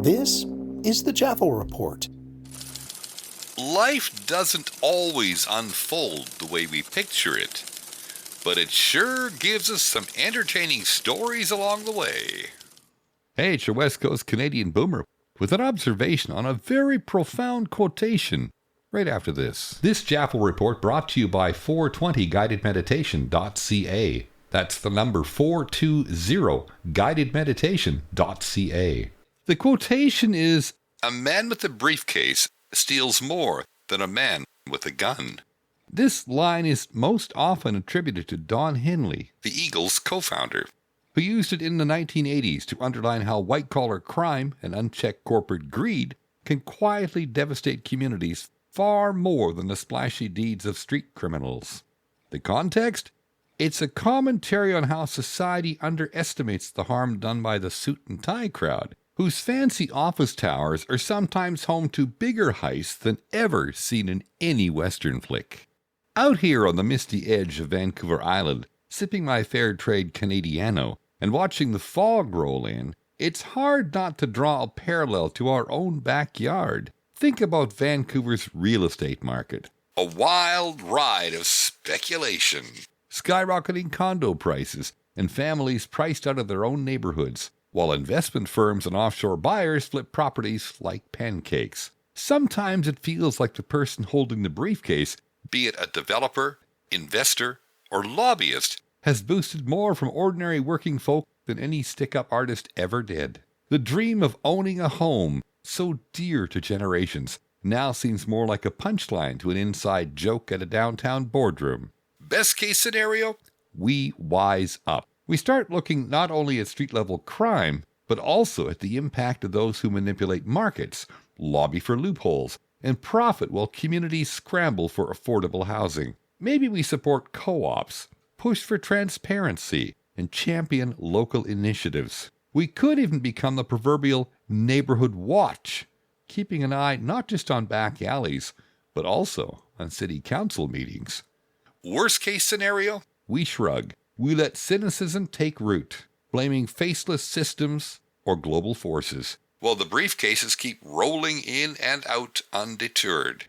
This is the JAFO Report. Life doesn't always unfold the way we picture it, but it sure gives us some entertaining stories along the way. Hey, it's your West Coast Canadian boomer with an observation on a very profound quotation right after this. This JAFO Report brought to you by 420guidedmeditation.ca. That's the number 420guidedmeditation.ca. The quotation is, "A man with a briefcase steals more than a man with a gun." This line is most often attributed to Don Henley, the Eagles co-founder, who used it in the 1980s to underline how white-collar crime and unchecked corporate greed can quietly devastate communities far more than the splashy deeds of street criminals. The context? It's a commentary on how society underestimates the harm done by the suit and tie crowd, whose fancy office towers are sometimes home to bigger heists than ever seen in any Western flick. Out here on the misty edge of Vancouver Island, sipping my fair trade Canadiano and watching the fog roll in, it's hard not to draw a parallel to our own backyard. Think about Vancouver's real estate market. A wild ride of speculation. Skyrocketing condo prices and families priced out of their own neighborhoods, while investment firms and offshore buyers flip properties like pancakes. Sometimes it feels like the person holding the briefcase, be it a developer, investor, or lobbyist, has boosted more from ordinary working folk than any stick-up artist ever did. The dream of owning a home, so dear to generations, now seems more like a punchline to an inside joke at a downtown boardroom. Best case scenario? We wise up. We start looking not only at street-level crime, but also at the impact of those who manipulate markets, lobby for loopholes, and profit while communities scramble for affordable housing. Maybe we support co-ops, push for transparency, and champion local initiatives. We could even become the proverbial neighborhood watch, keeping an eye not just on back alleys, but also on city council meetings. Worst case scenario? We shrug. We let cynicism take root, blaming faceless systems or global forces, while the briefcases keep rolling in and out undeterred.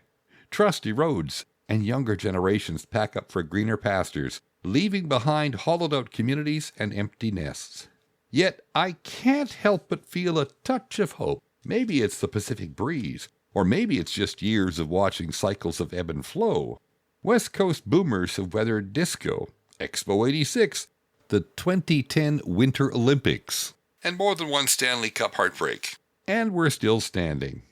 Trusty roads and younger generations pack up for greener pastures, leaving behind hollowed-out communities and empty nests. Yet I can't help but feel a touch of hope. Maybe it's the Pacific breeze, or maybe it's just years of watching cycles of ebb and flow. West Coast boomers have weathered disco, Expo 86, the 2010 Winter Olympics, and more than one Stanley Cup heartbreak. And we're still standing.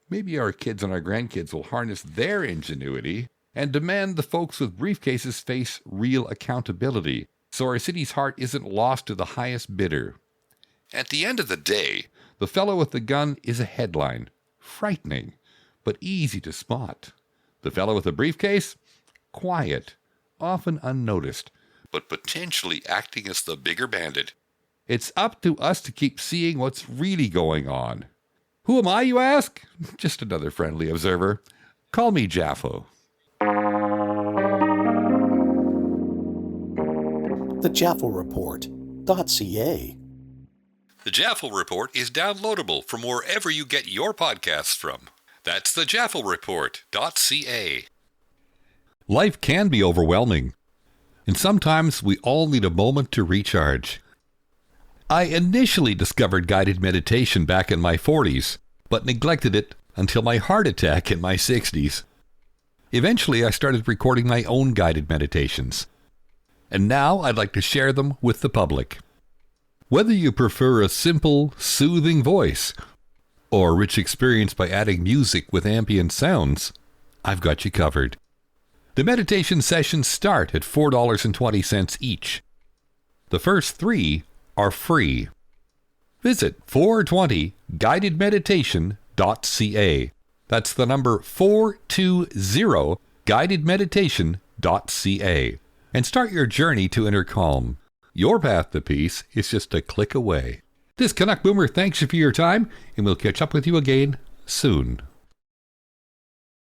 Maybe our kids and our grandkids will harness their ingenuity and demand the folks with briefcases face real accountability, so our city's heart isn't lost to the highest bidder. At the end of the day, the fellow with the gun is a headline, frightening, but easy to spot. The fellow with the briefcase? Quiet, often unnoticed, but potentially acting as the bigger bandit. It's up to us to keep seeing what's really going on. Who am I, you ask? Just another friendly observer. Call me JAFO. The JAFO Report.ca. The JAFO Report is downloadable from wherever you get your podcasts from. That's the JAFO Report.ca. Life can be overwhelming, and sometimes we all need a moment to recharge. I initially discovered guided meditation back in my 40s, but neglected it until my heart attack in my 60s. Eventually, I started recording my own guided meditations, and now I'd like to share them with the public. Whether you prefer a simple, soothing voice or a rich experience by adding music with ambient sounds, I've got you covered. The meditation sessions start at $4.20 each. The first 3 are free. Visit 420guidedmeditation.ca. That's the number 420guidedmeditation.ca. And start your journey to inner calm. Your path to peace is just a click away. This Canuck Boomer thanks you for your time, and we'll catch up with you again soon.